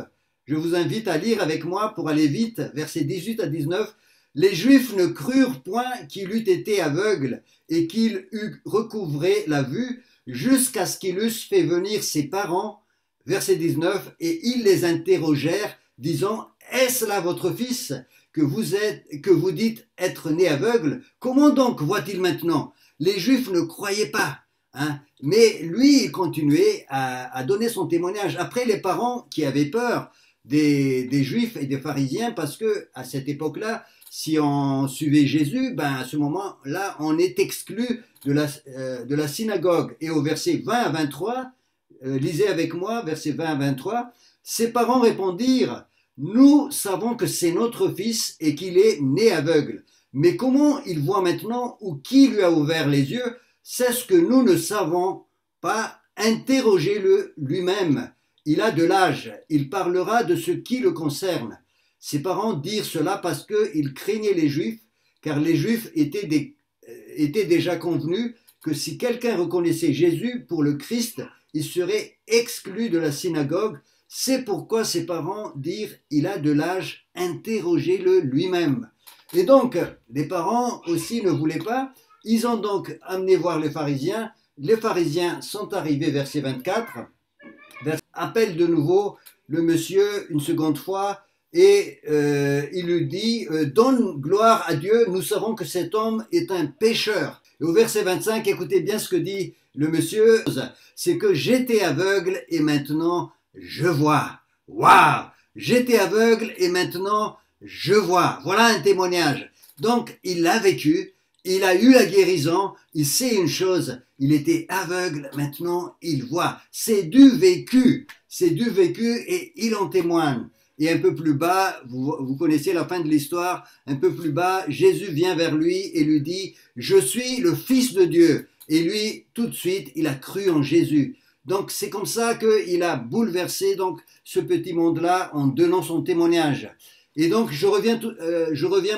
je vous invite à lire avec moi pour aller vite, versets 18 à 19. Les Juifs ne crurent point qu'il eût été aveugle et qu'il eût recouvré la vue jusqu'à ce qu'il eusse fait venir ses parents, verset 19, et ils les interrogèrent, disant, est-ce là votre fils que vous dites être né aveugle? Comment donc voit-il maintenant? Les Juifs ne croyaient pas, hein, mais lui, il continuait à donner son témoignage. Après, les parents qui avaient peur des Juifs et des pharisiens, parce que à cette époque-là, si on suivait Jésus, ben à ce moment-là, on est exclu de la synagogue. Et au verset 20 à 23, lisez avec moi, verset 20 à 23, ses parents répondirent, nous savons que c'est notre fils et qu'il est né aveugle. Mais comment il voit maintenant ou qui lui a ouvert les yeux, c'est ce que nous ne savons pas. Interrogez-le lui-même. Il a de l'âge, il parlera de ce qui le concerne. Ses parents dirent cela parce qu'ils craignaient les Juifs, car les Juifs étaient déjà convenus que si quelqu'un reconnaissait Jésus pour le Christ, il serait exclu de la synagogue. C'est pourquoi ses parents dirent « il a de l'âge, interrogez-le lui-même ». Et donc, les parents aussi ne voulaient pas. Ils ont donc amené voir les pharisiens. Les pharisiens sont arrivés, verset 24. Appelle de nouveau le monsieur une seconde fois et il lui dit donne gloire à Dieu, nous savons que cet homme est un pécheur. Et au verset 25, écoutez bien ce que dit le monsieur, c'est que j'étais aveugle et maintenant je vois. Waouh! J'étais aveugle et maintenant je vois. Voilà un témoignage. Donc, il l'a vécu, il a eu la guérison, il sait une chose, il était aveugle, maintenant il voit. C'est du vécu et il en témoigne. Et un peu plus bas, vous connaissez la fin de l'histoire, un peu plus bas, Jésus vient vers lui et lui dit, je suis le Fils de Dieu. Et lui, tout de suite, il a cru en Jésus. Donc, c'est comme ça qu'il a bouleversé donc, ce petit monde-là en donnant son témoignage. Et donc, je reviens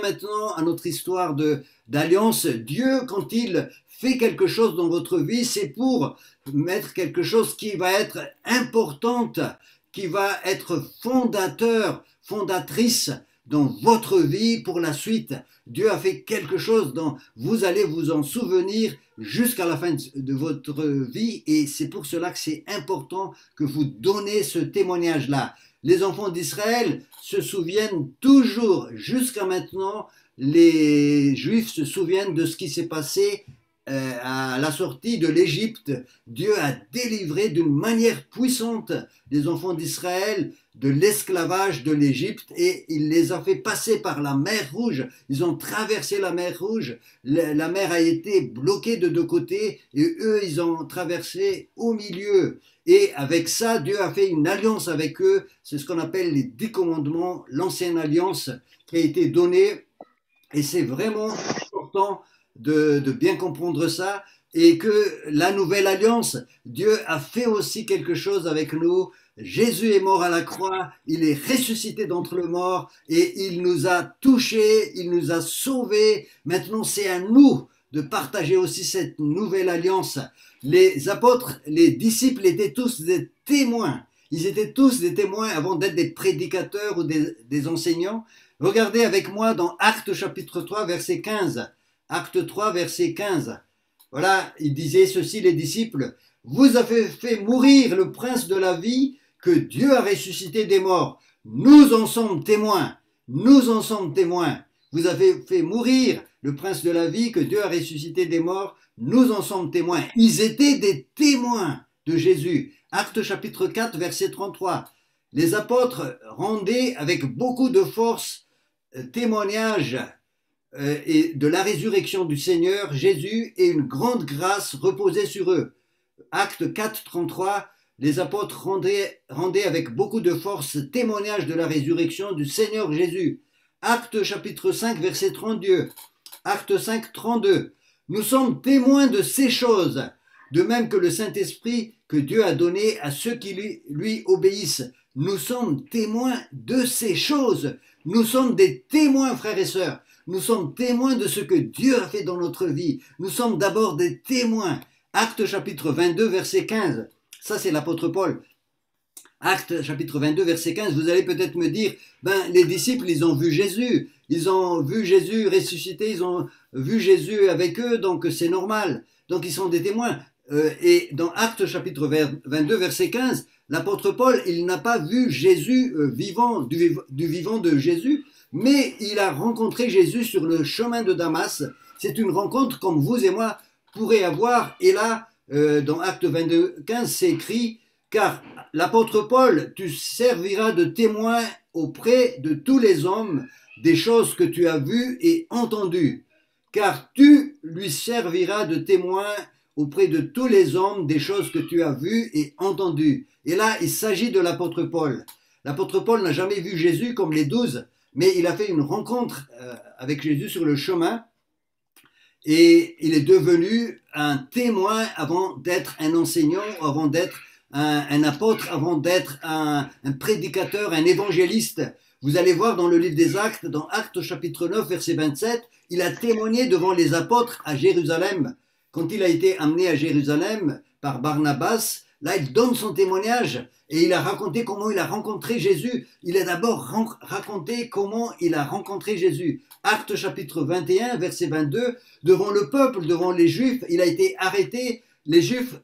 maintenant à notre histoire d'alliance. Dieu, quand il fait quelque chose dans votre vie, c'est pour mettre quelque chose qui va être importante, qui va être fondatrice dans votre vie pour la suite. Dieu a fait quelque chose dont vous allez vous en souvenir jusqu'à la fin de votre vie et c'est pour cela que c'est important que vous donnez ce témoignage-là. Les enfants d'Israël se souviennent toujours, jusqu'à maintenant, les Juifs se souviennent de ce qui s'est passé à la sortie de l'Égypte. Dieu a délivré d'une manière puissante les enfants d'Israël de l'esclavage de l'Égypte et il les a fait passer par la mer Rouge. Ils ont traversé la mer Rouge. La mer a été bloquée de deux côtés et eux, ils ont traversé au milieu. Et avec ça, Dieu a fait une alliance avec eux. C'est ce qu'on appelle les 10 commandements, l'ancienne alliance qui a été donnée. Et c'est vraiment important de bien comprendre ça et que la nouvelle alliance, Dieu a fait aussi quelque chose avec nous. Jésus est mort à la croix, il est ressuscité d'entre les morts et il nous a touchés, il nous a sauvés. Maintenant, c'est à nous de partager aussi cette nouvelle alliance. Les apôtres, les disciples étaient tous des témoins. Ils étaient tous des témoins avant d'être des prédicateurs ou des enseignants. Regardez avec moi dans Actes chapitre 3, verset 15. Acte 3, verset 15. Voilà, il disait ceci, les disciples. Vous avez fait mourir le prince de la vie que Dieu a ressuscité des morts. Nous en sommes témoins. Nous en sommes témoins. Vous avez fait mourir le prince de la vie que Dieu a ressuscité des morts. Nous en sommes témoins. Ils étaient des témoins de Jésus. Acte chapitre 4, verset 33. Les apôtres rendaient avec beaucoup de force témoignage et de la résurrection du Seigneur Jésus, et une grande grâce reposait sur eux. Acte 4, 33. Les apôtres rendaient avec beaucoup de force témoignage de la résurrection du Seigneur Jésus. Acte chapitre 5, verset 32. Acte 5, 32. Nous sommes témoins de ces choses, de même que le Saint-Esprit que Dieu a donné à ceux qui lui obéissent. Nous sommes témoins de ces choses. Nous sommes des témoins, frères et sœurs. Nous sommes témoins de ce que Dieu a fait dans notre vie. Nous sommes d'abord des témoins. Acte chapitre 22, verset 15. Ça, c'est l'apôtre Paul. Acte chapitre 22, verset 15. Vous allez peut-être me dire, les disciples, ils ont vu Jésus. Ils ont vu Jésus ressuscité. Ils ont vu Jésus avec eux. Donc, c'est normal. Donc, ils sont des témoins. Et dans Acte chapitre 22, verset 15, l'apôtre Paul, il n'a pas vu Jésus vivant, du vivant de Jésus, mais il a rencontré Jésus sur le chemin de Damas. C'est une rencontre comme vous et moi pourrez avoir. Et là, dans Acte 22, 15, c'est écrit, car l'apôtre Paul, tu serviras de témoin auprès de tous les hommes des choses que tu as vues et entendues, car tu lui serviras de témoin auprès de tous les hommes des choses que tu as vues et entendues. Et là, il s'agit de l'apôtre Paul. L'apôtre Paul n'a jamais vu Jésus comme les 12, mais il a fait une rencontre avec Jésus sur le chemin, et il est devenu un témoin avant d'être un enseignant, avant d'être un apôtre, avant d'être un prédicateur, un évangéliste. Vous allez voir dans le livre des Actes, dans Actes chapitre 9, verset 27, il a témoigné devant les apôtres à Jérusalem. Quand il a été amené à Jérusalem par Barnabas, là il donne son témoignage et il a raconté comment il a rencontré Jésus. Il a d'abord raconté comment il a rencontré Jésus. Actes chapitre 21, verset 22, devant le peuple, devant les Juifs, il a été arrêté. Les Juifs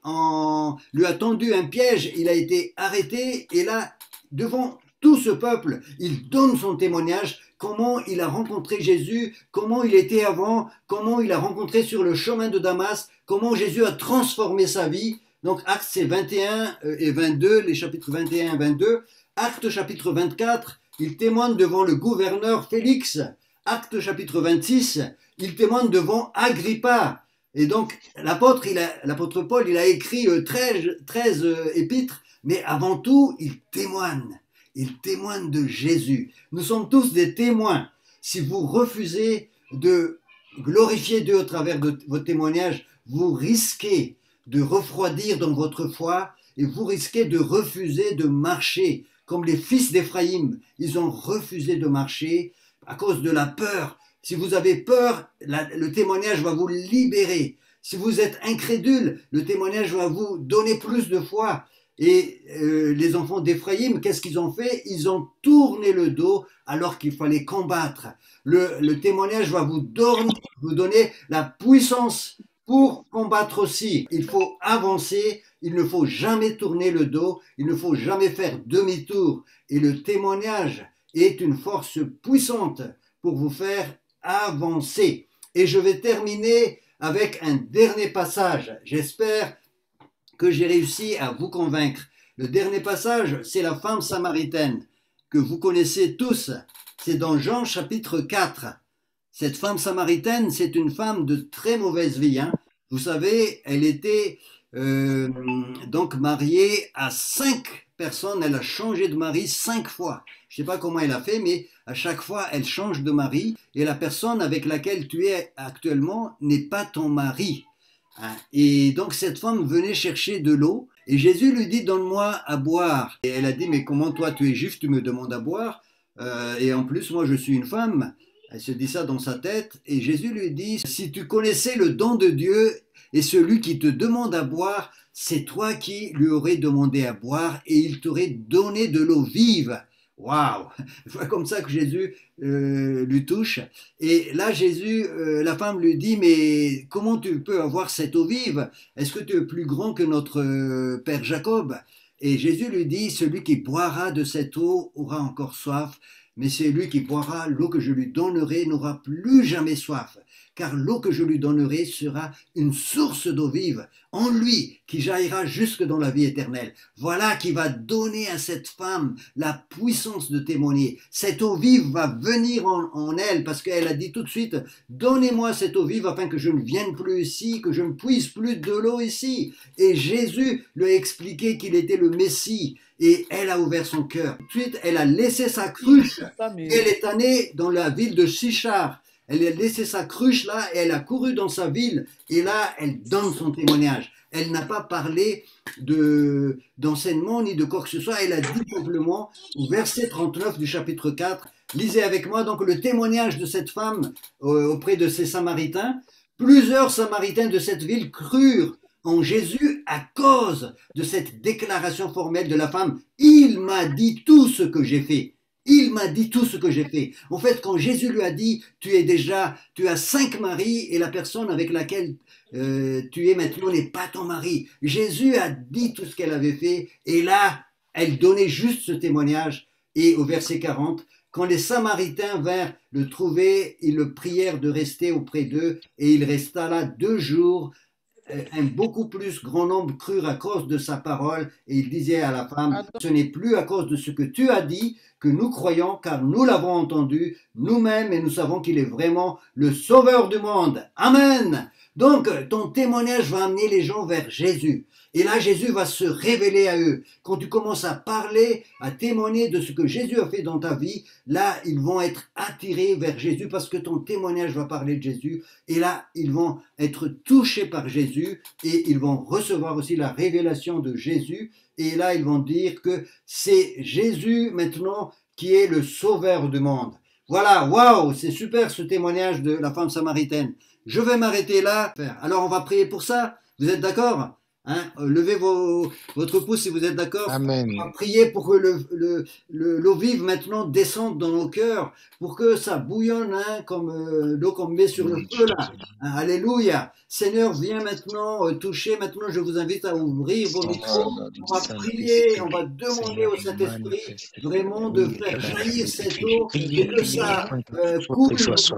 lui a tendu un piège, il a été arrêté et là, devant tout ce peuple, il donne son témoignage, comment il a rencontré Jésus, comment il était avant, comment il a rencontré sur le chemin de Damas, comment Jésus a transformé sa vie. Donc Actes c'est 21 et 22, les chapitres 21 et 22. Actes chapitre 24, il témoigne devant le gouverneur Félix. Actes chapitre 26, il témoigne devant Agrippa. Et donc l'apôtre Paul, il a écrit 13 épîtres, mais avant tout, il témoigne. Il témoigne de Jésus. Nous sommes tous des témoins. Si vous refusez de glorifier Dieu au travers de votre témoignage, vous risquez de refroidir dans votre foi et vous risquez de refuser de marcher. Comme les fils d'Éphraïm, ils ont refusé de marcher à cause de la peur. Si vous avez peur, le témoignage va vous libérer. Si vous êtes incrédule, le témoignage va vous donner plus de foi. Et les enfants d'Éphraïm, qu'est-ce qu'ils ont fait? Ils ont tourné le dos alors qu'il fallait combattre. Le témoignage va vous donner la puissance pour combattre aussi. Il faut avancer, il ne faut jamais tourner le dos, il ne faut jamais faire demi-tour. Et le témoignage est une force puissante pour vous faire avancer. Et je vais terminer avec un dernier passage. J'espère que j'ai réussi à vous convaincre. Le dernier passage, c'est la femme samaritaine, que vous connaissez tous. C'est dans Jean chapitre 4. Cette femme samaritaine, c'est une femme de très mauvaise vie. Vous savez, elle était donc mariée à 5 personnes. Elle a changé de mari 5 fois. Je ne sais pas comment elle a fait, mais à chaque fois, elle change de mari. Et la personne avec laquelle tu es actuellement n'est pas ton mari. Et donc cette femme venait chercher de l'eau et Jésus lui dit donne-moi à boire. Et elle a dit mais comment toi tu es juif, tu me demandes à boire et en plus moi je suis une femme. Elle se dit ça dans sa tête et Jésus lui dit, si tu connaissais le don de Dieu et celui qui te demande à boire, c'est toi qui lui aurais demandé à boire et il t'aurait donné de l'eau vive. Waouh! C'est comme ça que Jésus lui touche. Et là, la femme lui dit, mais comment tu peux avoir cette eau vive? Est-ce que tu es plus grand que notre père Jacob? Et Jésus lui dit, celui qui boira de cette eau aura encore soif, mais celui qui boira l'eau que je lui donnerai n'aura plus jamais soif, car l'eau que je lui donnerai sera une source d'eau vive en lui qui jaillira jusque dans la vie éternelle. Voilà qui va donner à cette femme la puissance de témoigner. Cette eau vive va venir en elle parce qu'elle a dit tout de suite, donnez-moi cette eau vive afin que je ne vienne plus ici, que je ne puisse plus de l'eau ici. Et Jésus lui a expliqué qu'il était le Messie. Et elle a ouvert son cœur. Ensuite, elle a laissé sa cruche. Elle est allée dans la ville de Sichar. Elle a laissé sa cruche là et elle a couru dans sa ville. Et là, elle donne son témoignage. Elle n'a pas parlé d'enseignement ni de quoi que ce soit. Elle a dit simplement, au verset 39 du chapitre 4, lisez avec moi donc le témoignage de cette femme auprès de ces Samaritains. Plusieurs Samaritains de cette ville crurent en Jésus à cause de cette déclaration formelle de la femme. Il m'a dit tout ce que j'ai fait. Il m'a dit tout ce que j'ai fait. En fait, quand Jésus lui a dit, tu as 5 maris et la personne avec laquelle tu es maintenant n'est pas ton mari. Jésus a dit tout ce qu'elle avait fait et là, elle donnait juste ce témoignage. Et au verset 40, quand les Samaritains vinrent le trouver, ils le prièrent de rester auprès d'eux et il resta là 2 jours. Un beaucoup plus grand nombre crurent à cause de sa parole et il disait à la femme, ce n'est plus à cause de ce que tu as dit que nous croyons car nous l'avons entendu nous-mêmes et nous savons qu'il est vraiment le sauveur du monde. Amen. Donc ton témoignage va amener les gens vers Jésus. Et là, Jésus va se révéler à eux. Quand tu commences à parler, à témoigner de ce que Jésus a fait dans ta vie, là, ils vont être attirés vers Jésus parce que ton témoignage va parler de Jésus. Et là, ils vont être touchés par Jésus et ils vont recevoir aussi la révélation de Jésus. Et là, ils vont dire que c'est Jésus maintenant qui est le sauveur du monde. Voilà, waouh, c'est super ce témoignage de la femme samaritaine. Je vais m'arrêter là. Alors, on va prier pour ça. Vous êtes d'accord ? Hein, levez votre pouce si vous êtes d'accord. Amen. On va prier pour que l'eau vive maintenant descende dans nos cœurs, pour que ça bouillonne comme l'eau qu'on met sur le feu là. Hein, alléluia. Seigneur, viens maintenant toucher. Maintenant, je vous invite à ouvrir vos micros. On va prier, on va demander au Saint-Esprit vraiment de faire jaillir cette eau et que ça coule, que ça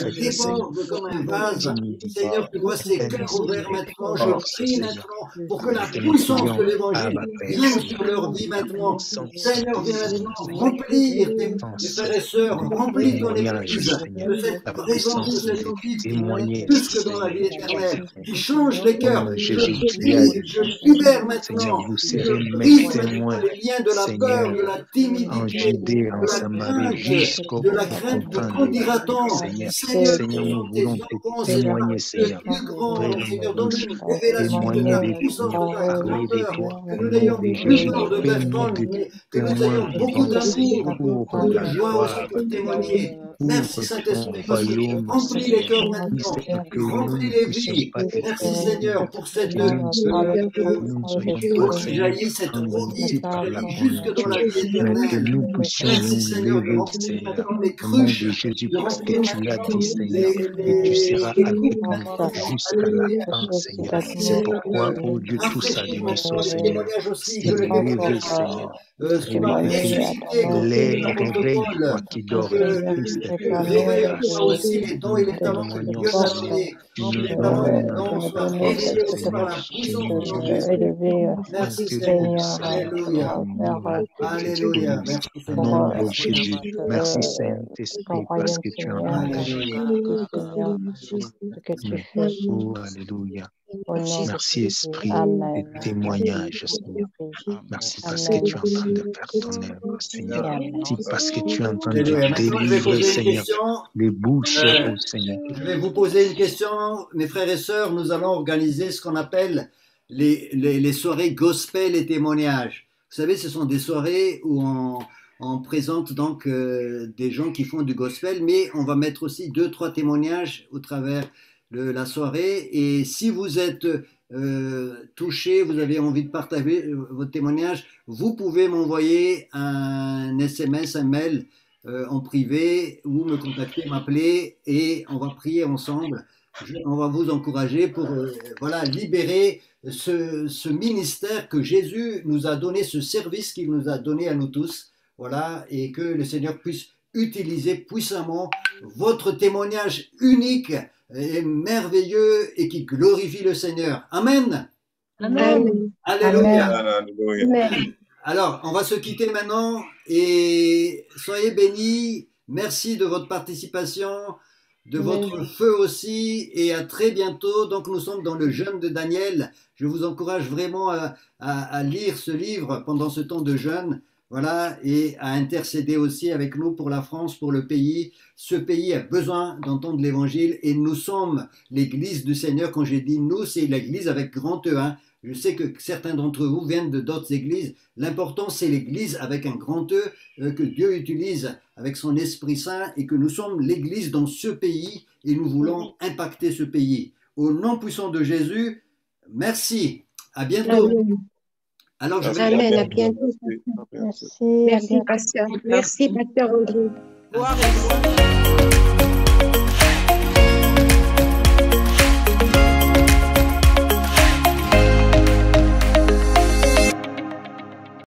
déborde comme un vase. Seigneur, tu vois ces cœurs ouverts maintenant. Je prie maintenant pour que la puissance de l'évangile vienne sur leur vie maintenant. Seigneur, viens maintenant remplir tes frères et sœurs, remplis ton église de cette présence de cette vie qui est plus que dans la vie éternelle, qui change les cœurs. Je libère maintenant, je brise maintenant les liens de la peur, de la timidité, de la crainte de qu'on dira-t-on. Seigneur, nous voulons te témoigner, Seigneur. Seigneur, donne-nous une révélation de la puissance de ta grandeur, que nous n'ayons plus peur de personne, mais que nous ayons beaucoup d'amour, de joie aussi pour témoigner. Merci Saint-Esprit, parce que tu remplis les cœurs maintenant, tu remplis les vies. Merci Seigneur pour cette eau qui jaillit, cette eau qui jaillit jusque dans la vie éternelle. Merci Seigneur de remplir maintenant les cruches, de remplir tu seras avec nous jusqu'à la fin, Seigneur. C'est pourquoi, oh Dieu, tout ça de son Seigneur. C'est levé, Seigneur. Les réveils, toi qui dors, Christ, réveille-toi aussi les dons et les talents que Dieu t'a donnés. Les talents et les dons soient révélés aussi par la puissance de Jésus. Merci Seigneur. Alléluia. Alléluia. Merci Seigneur. Nom de Jésus. Merci Saint-Esprit parce que tu es en train de Oh, alléluia. Merci Esprit de témoignage, Seigneur. Merci parce que tu es en train de faire ton œuvre, Seigneur. Merci parce que tu es en train de délivrer, Seigneur, les bouches, oh Seigneur. Je vais vous poser une question, mes frères et sœurs. Nous allons organiser ce qu'on appelle les soirées gospel et témoignages. Vous savez, ce sont des soirées où on présente donc des gens qui font du gospel, mais on va mettre aussi 2-3 témoignages au travers de la soirée. Et si vous êtes touché, vous avez envie de partager votre témoignage, vous pouvez m'envoyer un SMS, un mail en privé, ou me contacter, m'appeler, et on va prier ensemble. On va vous encourager pour voilà, libérer ce ministère que Jésus nous a donné, ce service qu'il nous a donné à nous tous, voilà, et que le Seigneur puisse utiliser puissamment votre témoignage unique et merveilleux et qui glorifie le Seigneur. Amen. Amen. Alléluia. Amen. Alors, on va se quitter maintenant et soyez bénis. Merci de votre participation, de votre feu aussi, et à très bientôt. Donc, nous sommes dans le jeûne de Daniel. Je vous encourage vraiment à lire ce livre pendant ce temps de jeûne. Voilà, et à intercéder aussi avec nous pour la France, pour le pays. Ce pays a besoin d'entendre l'évangile et nous sommes l'église du Seigneur. Quand j'ai dit nous, c'est l'église avec grand E. Hein. Je sais que certains d'entre vous viennent de d'autres églises. L'important, c'est l'église avec un grand E que Dieu utilise avec son Esprit Saint et que nous sommes l'église dans ce pays et nous voulons impacter ce pays. Au nom puissant de Jésus, merci. À bientôt. Amen. Alors, je vais... Amen, à bientôt. Merci, pasteur. Merci, pasteur André.